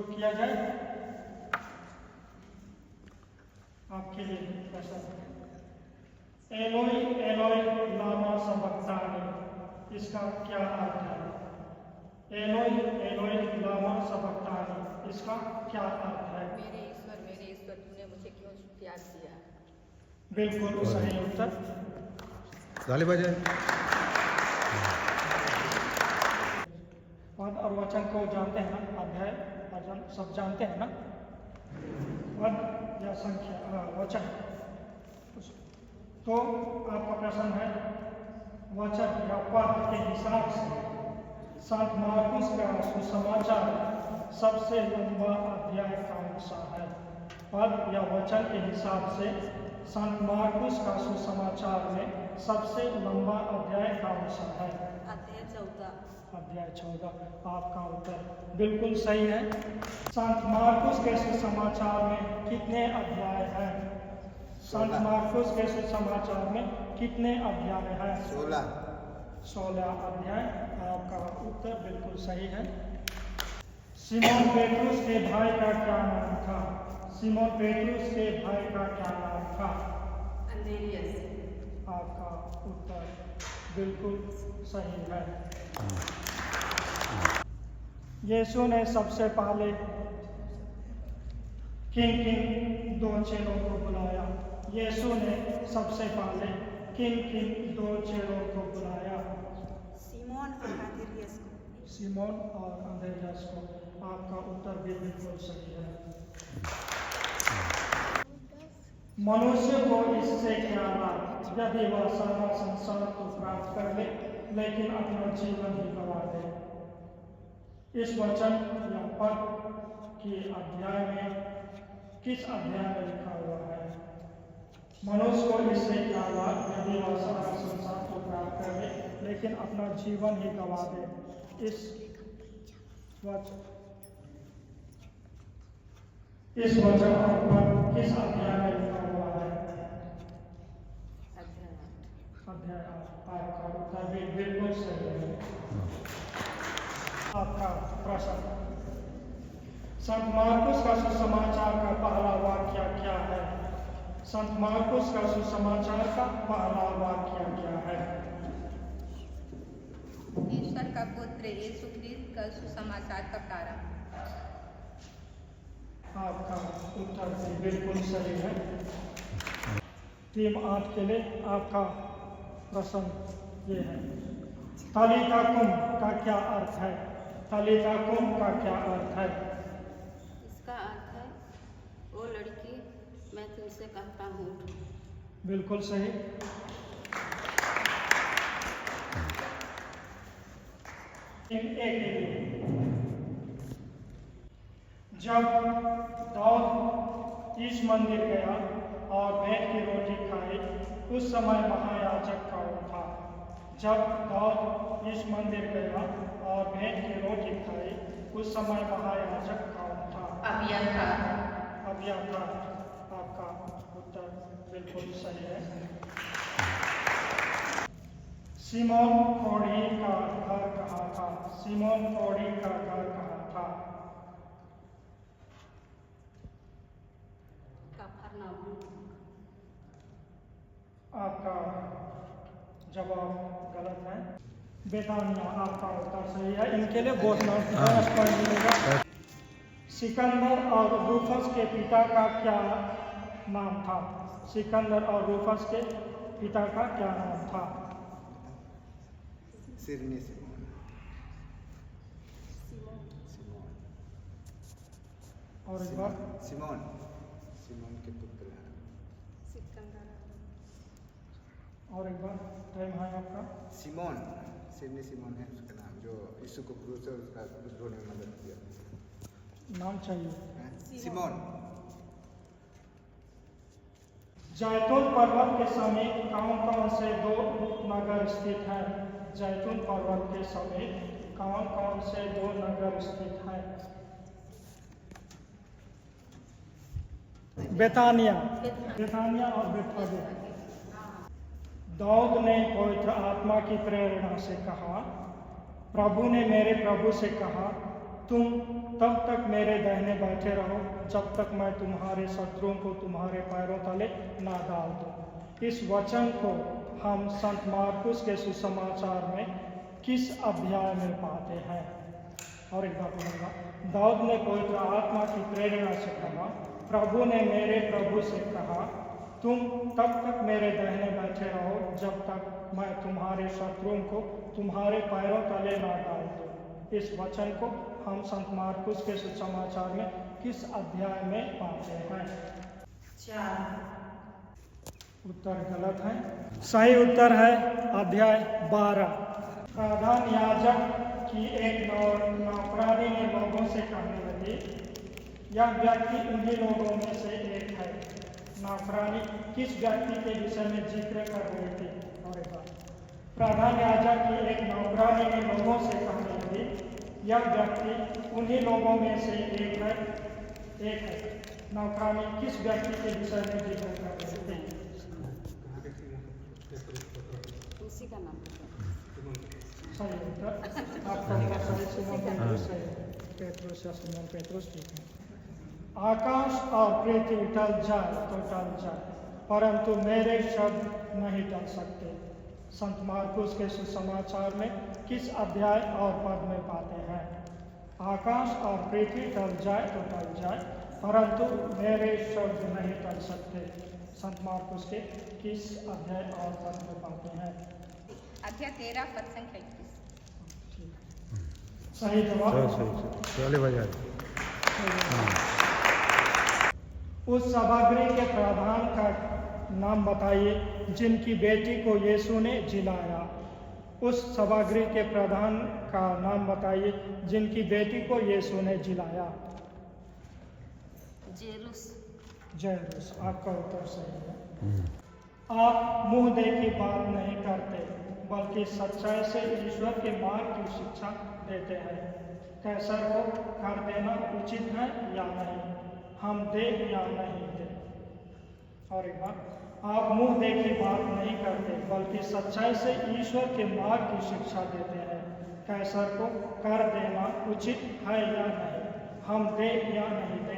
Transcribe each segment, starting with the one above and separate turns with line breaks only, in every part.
किया जाए आपके लिए प्रश्न। एलोई एलोई लामा सबक्तानी, इसका क्या अर्थ है? एलोई एलोई लामा सबक्तानी, इसका क्या अर्थ है?
मेरे ईश्वर तूने मुझे क्यों त्याग दिया?
बिल्कुल सही उत्तर।
ताली बजाए।
पद और वचन को जानते हैं ना? अध्याय वचन सब जानते हैं ना? पद या संख्या वचन। तो आपका प्रश्न है वचन या पद के हिसाब से संत मार्कुस का सुसमाचार सबसे लंबा अध्याय कौन सा है? पद या वचन के हिसाब से संत मार्कुस का सुसमाचार में सबसे लंबा अध्याय कौन सा है?
अध्याय 14।
अध्याय 14। आपका उत्तर बिल्कुल सही है। संत मार्कुस के सुसमाचार में कितने अध्याय हैं? संत मार्कुस के सुसमाचार में कितने अध्याय हैं? 16 अध्याय। आपका उत्तर बिल्कुल सही है। सिमोन पेट्रुस के भाई का क्या नाम था? सिमोन पेट्रुस के भाई का क्या नाम था?
अंद्रेयास।
आपका उत्तर बिल्कुल सही है। यीशु ने सबसे पहले किन किन दो चेलों को बुलाया? यीशु ने सबसे पहले किन किन दो चेलों को बुलाया?
सिमोन और अंद्रेयास को।
सिमोन और अंद्रेयास को। आपका उत्तर भी बिल्कुल सही है। मनुष्य को इससे क्या लाभ यदि वह सारा संसार को प्राप्त कर ले लेकिन अपना जीवन ही गवा दे? इस वचन या पद के अध्याय में किस अध्याय में लिखा हुआ है? मनुष्य को इससे क्या लाभ यदि वह सारा संसार को प्राप्त कर ले लेकिन अपना जीवन ही गवा दे? इस वचन और पद किस अध्याय में लिखा हुआ है? अध्याय 8। आपका उत्तर भी बिल्कुल सही है। आपका प्रश्न, संत मार्कुस का सुसमाचार का पहला वाक्य क्या है? संत मार्कुस का सुसमाचार का पहला वाक्य क्या है?
ईश्वर का पुत्र यीशु ख्रिस्त का सुसमाचार का प्रारंभ।
आपका उत्तर भी बिल्कुल सही है। टीम 8 के लिए आपका प्रश्न ये है, तलीता कुम का क्या अर्थ है? तलीता कुम का क्या अर्थ है?
इसका अर्थ है ओ लड़की मैं तुमसे कहता हूँ।
बिल्कुल सही। जब दाऊद इस मंदिर गया और भेंट की रोटी खाई उस समय महायाजक कौन था? जब दाऊद इस मंदिर गया और भेंट की रोटी खाई उस समय महायाजक कौन था?
अबियातार।
आपका उत्तर बिल्कुल सही है। सिमोन कोढ़ी का घर कहाँ था? सिमोन कोढ़ी का घर कहाँ था? आपका जवाब गलत है। बेतानिया। आपका उत्तर सही है। इनके लिए बोनस पॉइंट मिलेगा। सिकंदर और रूफस के पिता का क्या नाम था? सिकंदर और रूफस के पिता का क्या नाम था? और एक बार
सिमोन के पुत्र
और एक बार टाइम है आपका।
सिमोन है उसका नाम, जो यीशु को क्रूस से उसका ढोने में मदद किया।
नाम चाहिए।
सिमोन।
जैतून पर्वत के समीप कौन कौन से दो नगर स्थित हैं? जैतून पर्वत के समीप कौन कौन से दो नगर स्थित हैं? बेतानिया और बेथानिया। दाऊद ने पवित्र आत्मा की प्रेरणा से कहा, प्रभु ने मेरे प्रभु से कहा तुम तब तक मेरे दाहिने बैठे रहो जब तक मैं तुम्हारे शत्रुओं को तुम्हारे पैरों तले ना डाल दूं। इस वचन को हम संत मार्कुस के सुसमाचार में किस अध्याय में पाते हैं? और एक बात बोलूँगा, दाऊद ने पवित्र आत्मा की प्रेरणा से कहा, प्रभु ने मेरे प्रभु से कहा, तुम तब तक मेरे दाहिने बैठे रहो जब तक मैं तुम्हारे शत्रुओं को तुम्हारे पैरों तले ना डाल दूं। इस वचन को हम संत मार्कुस के सुसमाचार में किस अध्याय में पाते हैं?
4।
उत्तर गलत है। सही उत्तर है अध्याय 12। प्रधान याजक की एक नौकरानी ने लोगों से कहने लगी, यह व्यक्ति उन्हीं लोगों में से एक है। नौकरानी किस व्यक्ति के विषय में जिक्र कर रही थी? और एक बात, प्रधान याजक की एक नौकरानी ने लोगों से कहने लगी, यह व्यक्ति उन्हीं लोगों में से एक है। नौकरानी किस व्यक्ति के विषय में जिक्र कर रही थी?
उसी का नाम
सही उत्तर आपका उत्तर सही। सिमोन पेट्रुस है। पेट्रुस या सिमोन पेट्रुस, ठीक है। आकाश और पृथ्वी टल जाए तो टल जाए, परंतु मेरे शब्द नहीं टल सकते। संत मार्कुस के सुसमाचार में किस अध्याय और पद में पाते हैं? आकाश और पृथ्वी टल जाए तो टल जाए, परंतु मेरे शब्द नहीं टल सकते। संत मार्कुस के किस अध्याय और पद में पाते हैं?
अध्याय 13 पद संख्या 21।
सही जवाब। उस सभागृह के प्रधान का नाम बताइए जिनकी बेटी को यीशु ने जिलाया। उस सभागृह के प्रधान का नाम बताइए जिनकी बेटी को यीशु ने जिलाया। जेरुस, आपका उत्तर सही है। आप मुंह देखी बात नहीं करते बल्कि सच्चाई से ईश्वर के मार्ग की शिक्षा देते हैं। कैसर को कर देना उचित है या नहीं? हम दे या नहीं दे? और एक बात, आप मुंह देखी बात नहीं करते बल्कि सच्चाई से ईश्वर के मार्ग की शिक्षा देते हैं। कैसर को कर देना उचित है या नहीं? हम दे या नहीं दे?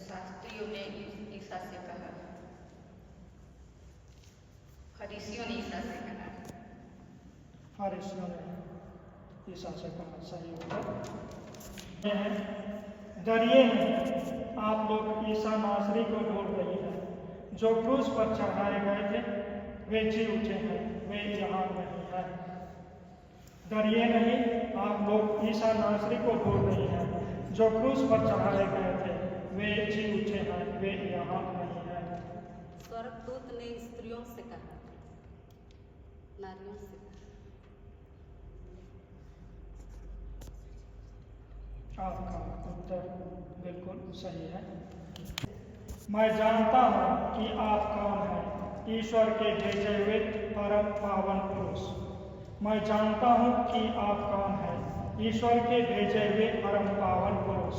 शास्त्रियों ने ईसा से कहा, फरीसियों ने ईसा से कहा।
फरीसियों ने ईसा से कहा। सही उत्तर यह है, डरिए नहीं, आप लोग ईसा नासरी को ढूंढ रही हैं। जो क्रूस पर चढ़ाए गए थे वे जी उठे हैं, वे यहाँ नहीं है। डरिए नहीं, आप लोग ईसा नासरी को ढूंढ रही हैं। जो क्रूस पर चढ़ाए गए थे वे जी उठे हैं, वे यहाँ नहीं है।
स्वर्गदूत ने स्त्रियों से कहा, नारियों से कहा।
आपका उत्तर बिल्कुल सही है। मैं जानता हूँ कि आप कौन हैं, ईश्वर के भेजे हुए परम पावन पुरुष। मैं जानता हूँ कि आप कौन हैं, ईश्वर के भेजे हुए परम पावन पुरुष।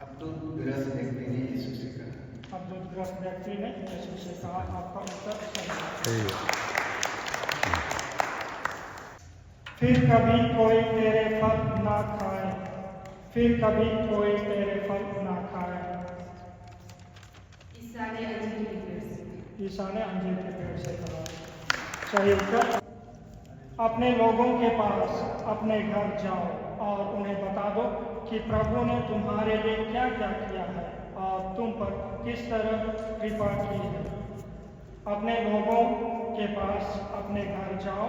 अब्दुलग्रस्त व्यक्ति ने यीशु से कहा।
अब्दुलग्रस्त व्यक्ति ने यीशु से कहा। आपका उत्तर सही है। फिर कभी कोई तेरे फल ना खाए, फिर कभी कोई तेरे फल ना खाए।
ईसा ने अंजीर के पेड़ से।
ईसा ने अंजीर के पेड़ से कहा। सही उत्तर। अपने लोगों के पास अपने घर जाओ और उन्हें बता दो कि प्रभु ने तुम्हारे लिए क्या क्या किया है और तुम पर किस तरह कृपा की है। अपने लोगों के पास अपने घर जाओ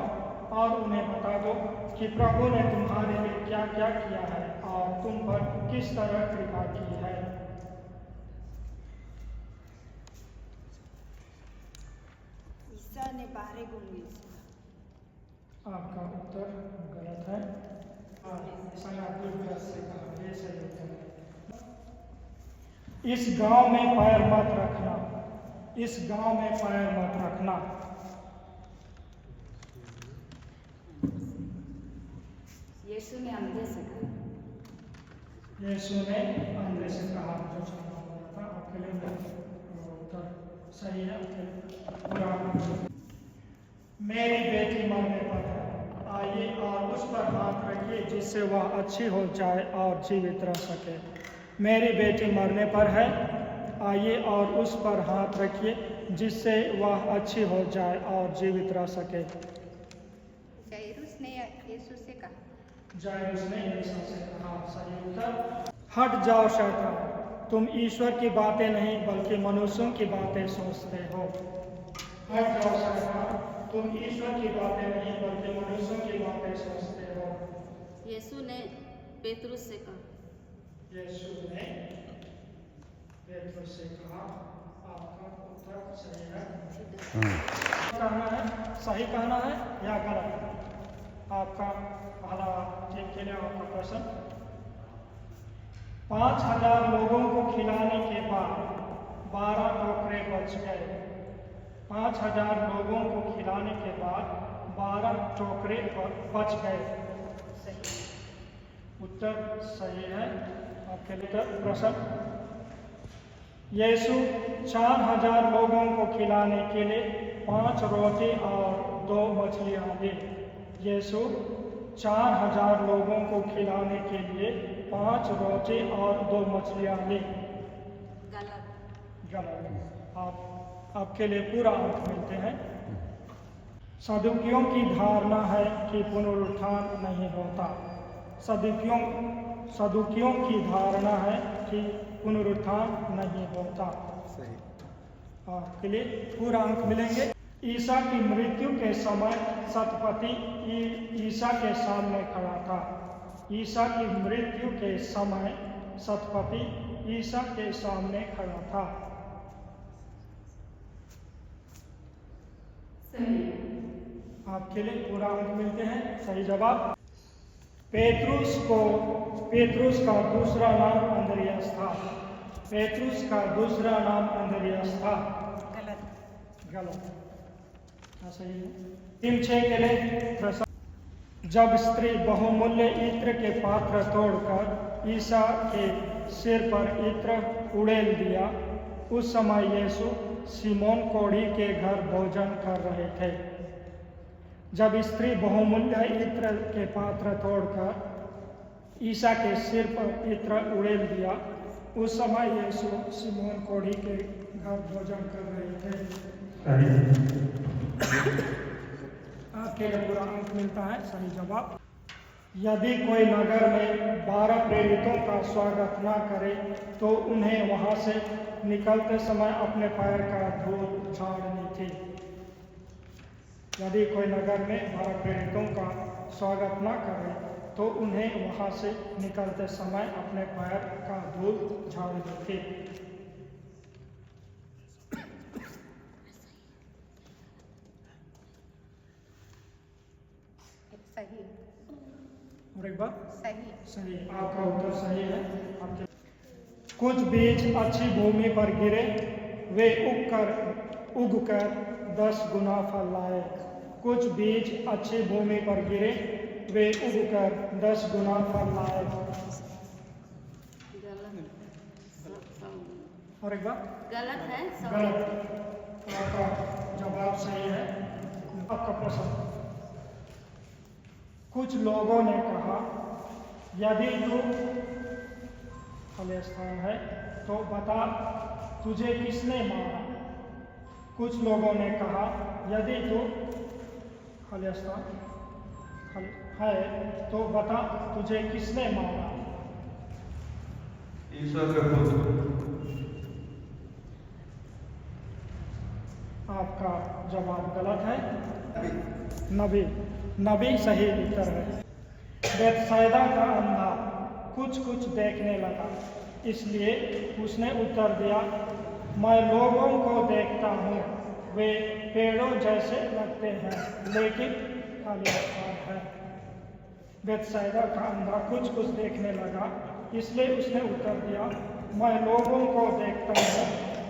और उन्हें बता दो कि प्रभु ने तुम्हारे लिए क्या क्या किया है और तुम पर किस तरह कृपा की है।
ईसा ने 12 गुण लिए।
आपका उत्तर गलत है। से कहा, ये सही उत्तर है। इस गांव में पैर मत रखना, इस गांव में पैर मत रखना।
यीशु ने अंधे से कहा।
यीशु ने अंधे से कहा। जो छाना हुआ था आपके लिए उत्तर सही है। मेरी बेटी मरने पर है, आइए और उस पर हाथ रखिए जिससे वह अच्छी हो जाए और जीवित रह सके। मेरी बेटी मरने पर है, आइए और उस पर हाथ रखिए जिससे वह अच्छी हो जाए और जीवित रह सके।
जायरूस ने यीशु से कहा,
जायरूस ने यीशु से कहा, सही उत्तर। हट जाओ शैतान, तुम ईश्वर की बातें नहीं बल्कि मनुष्यों की बातें सोचते हो। हट जाओ शैतान, तुम ईश्वर की बातें नहीं बल्कि मनुष्यों की बातें सोचते हो।
यीशु ने पेतरुस से कहा,
यीशु ने पेतरुस से कहा, आपका उत्तर सही है। कहना है, सही कहना है या गलत? आपका पहला टीम के लिए आपका प्रश्न। 5000 लोगों को खिलाने के बाद 12 टोकरे बच गए। 5000 लोगों को खिलाने के बाद 12 टोकरे बच गए। उत्तर सही है। आपके लिए प्रश्न। यीशु 4000 लोगों को खिलाने के लिए 5 रोटी और 2 मछलियां ली। यीशु 4000 लोगों को खिलाने के लिए 5 रोटी और 2 मछलियां ली। गलत। आपके लिए पूरा अंक मिलते हैं। सदुकियों की धारणा है कि पुनरुत्थान नहीं होता। सदुकियों की धारणा है कि पुनरुत्थान नहीं होता।
सही।
आपके लिए पूरा अंक मिलेंगे। ईसा की मृत्यु के समय सतपति ईसा के सामने खड़ा था। ईसा की मृत्यु के समय सतपति ईसा के सामने खड़ा था।
सही।
आपके लिए पूरा अंक मिलते हैं। सही जवाब। पेतरुस का दूसरा नाम अंद्रियास था। पेतरुस का दूसरा नाम अंद्रियास था। गलत। सही है। टीम 6 के लिए प्रश्न। जब स्त्री बहुमूल्य इत्र के पात्र तोड़कर ईसा के सिर पर इत्र उड़ेल दिया, उस समय यीशु सिमोन कोढ़ी के घर भोजन कर रहे थे। जब स्त्री बहुमूल्य इत्र के पात्र तोड़कर ईसा के सिर पर इत्र उड़ेल दिया, उस समय यीशु सिमोन कोढ़ी के घर भोजन कर रहे थे। आपके लिए पूरा अंक मिलता है। सही जवाब। यदि कोई नगर में 12 प्रेरितों का स्वागत न करे तो उन्हें वहां से निकलते समय अपने पैर का धूल झाड़नी थी। यदि कोई नगर में 12 प्रेरितों का स्वागत न करे तो उन्हें वहां से निकलते समय अपने पैर का धूल झाड़नी थी।
सही।
और एक बार
सही।
सही। आपका उत्तर सही है। आपके कुछ बीज अच्छी भूमि पर गिरे, वे उगकर 10 गुना फल लाए। कुछ बीज अच्छी भूमि पर गिरे, वे उगकर 10 गुना फल लाए। और एक बार
गलत है।
गलत। आपका जवाब सही है। आपका प्रश्न। कुछ लोगों ने कहा, यदि तू खालिस्तान है तो बता तुझे किसने मारा। कुछ लोगों ने कहा, यदि तू खालिस्तान है तो बता तुझे किसने मारा।
ईश्वर का पुत्र।
आपका जवाब गलत है। नबी सही उत्तर है। बेतसैदा का अंधा कुछ देखने लगा, इसलिए उसने उत्तर दिया, मैं लोगों को देखता हूँ, वे पेड़ों जैसे लगते हैं लेकिन खालिस्तान है। बेतसैदा का अंधा कुछ देखने लगा, इसलिए उसने उत्तर दिया, मैं लोगों को देखता हूँ,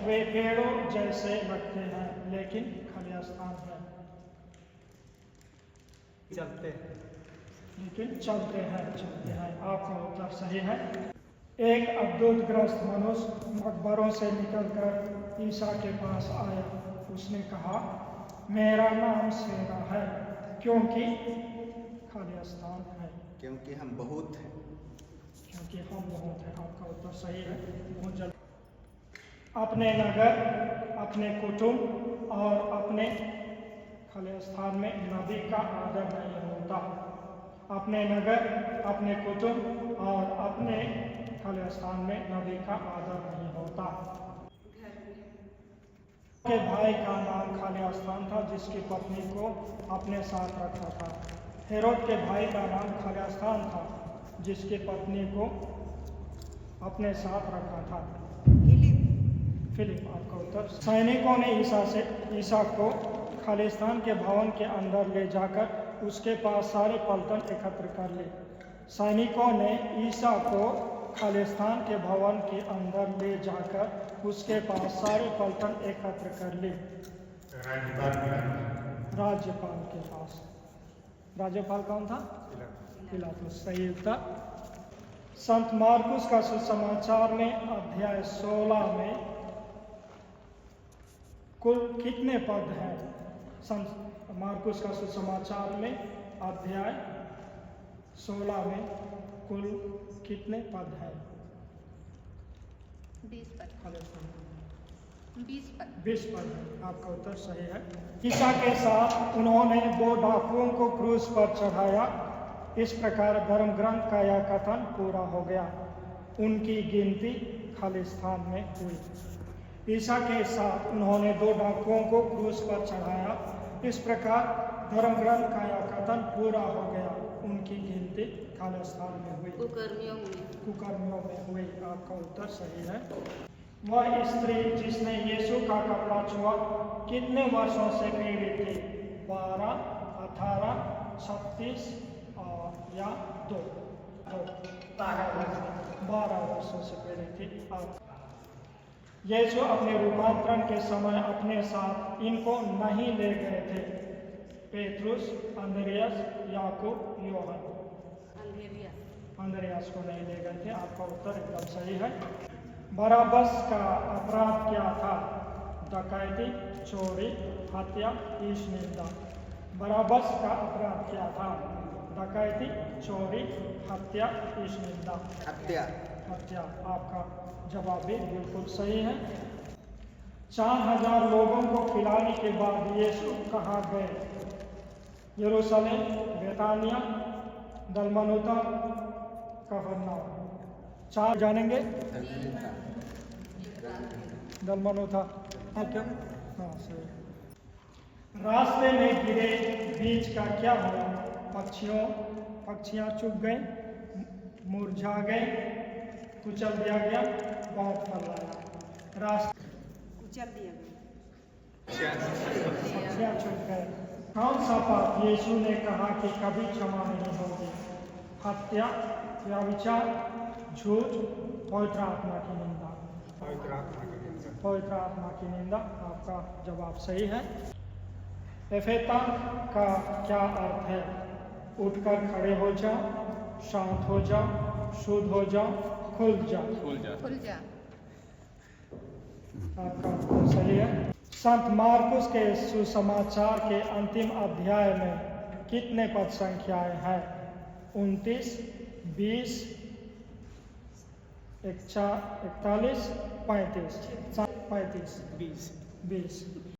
वे पेड़ों जैसे लगते हैं लेकिन खालिस्तान है।
चलते हैं
लेकिन चलते हैं। आपका उत्तर सही है। एक अद्भुतग्रस्त मनुष्य मकबरों से निकलकर ईसा के पास आया। उसने कहा, मेरा नाम सेना है, क्योंकि खाली स्थान है।
क्योंकि हम बहुत हैं।
क्योंकि हम बहुत हैं। आपका उत्तर सही है। बहुत जल्द अपने नगर, अपने कुटुंब और अपने खाली स्थान में नबी का आदर नहीं होता। अपने नगर, अपने कुटुंब और अपने खाली स्थान में नबी का आदर नहीं होता। के भाई का नाम खाली स्थान था जिसकी पत्नी को अपने साथ रखा था। हेरोद के भाई का नाम खाली स्थान था जिसकी पत्नी को अपने साथ रखा था। फिलिप आपका उत्तर। सैनिकों ने ईसा को खालिस्तान के भवन के अंदर ले जाकर उसके पास सारे पलटन एकत्र कर लिए। सैनिकों ने ईसा को खालिस्तान के भवन के अंदर ले जाकर उसके पास सारे पलटन एकत्र कर लिए। राज्यपाल के पास। राज्यपाल कौन था? पिलातुस। सही उत्तर। संत मार्कुस का सुसमाचार में अध्याय 16 में कुल कितने पद हैं? संत मार्कुस का सुसमाचार में अध्याय 16 में कुल कितने पद हैं?
20 पद।
20 पद है। आपका उत्तर सही है। ईसा के साथ उन्होंने 2 डाकुओं को क्रूस पर चढ़ाया। इस प्रकार धर्म ग्रंथ का यह कथन पूरा हो गया। उनकी गिनती खालिस्तान में हुई। ईसा के साथ उन्होंने 2 डाकुओं को क्रूस पर चढ़ाया। इस प्रकार धर्म ग्रंथ का यह कथन पूरा हो गया। उनकी गिनती खालिस्तान में हुई। कुकर्मियों में हुई। आपका उत्तर सही है। वह स्त्री जिसने यीशु का कपड़ा छुआ कितने वर्षों से पीड़ित थी? 12, 18, 36 या 2? 12 वर्षों से पीड़ित थी। आप यीशु अपने रूपांतरण के समय अपने साथ इनको नहीं ले गए थे। पेतरुस, अंद्रियास, याकूब, योहन। अंद्रियास को नहीं ले गए थे। आपका उत्तर एकदम सही है। बराबस का अपराध क्या था? डकैती, चोरी, हत्या, ईश निंदा। बराबस का अपराध क्या था? डकैती, चोरी, हत्या, ईश निंदा। हत्या। आपका जवाब भी बिल्कुल सही है। 4000 लोगों को खिलाने के बाद यीशु कहाँ गए? यरूशलेम, बेतानिया, दलमनूता, कफरनहूम। 4 जानेंगे? दलमनूता। क्यों? हाँ सही। रास्ते में गिरे बीज का क्या हुआ? पक्षियाँ चुग गए, मुरझा गए, कुचल दिया गया, बहुत फल आया। पक्षियाँ चुग गए। कौन सा पाप यीशु ने कहा कि कभी क्षमा नहीं होगी? हत्या, व्यभिचार, झूठ, पवित्र आत्मा की निंदा। पवित्र आत्मा की निंदा। आपका जवाब सही है। एफेता का क्या अर्थ है? उठकर खड़े हो जाओ, शांत हो जाओ, शुद्ध हो जाओ, खुल जाओ। आपका उत्तर सही है। संत मार्कुस के सुसमाचार के अंतिम अध्याय में कितने पद संख्याएं हैं? 29, 20, 41, 35, 20।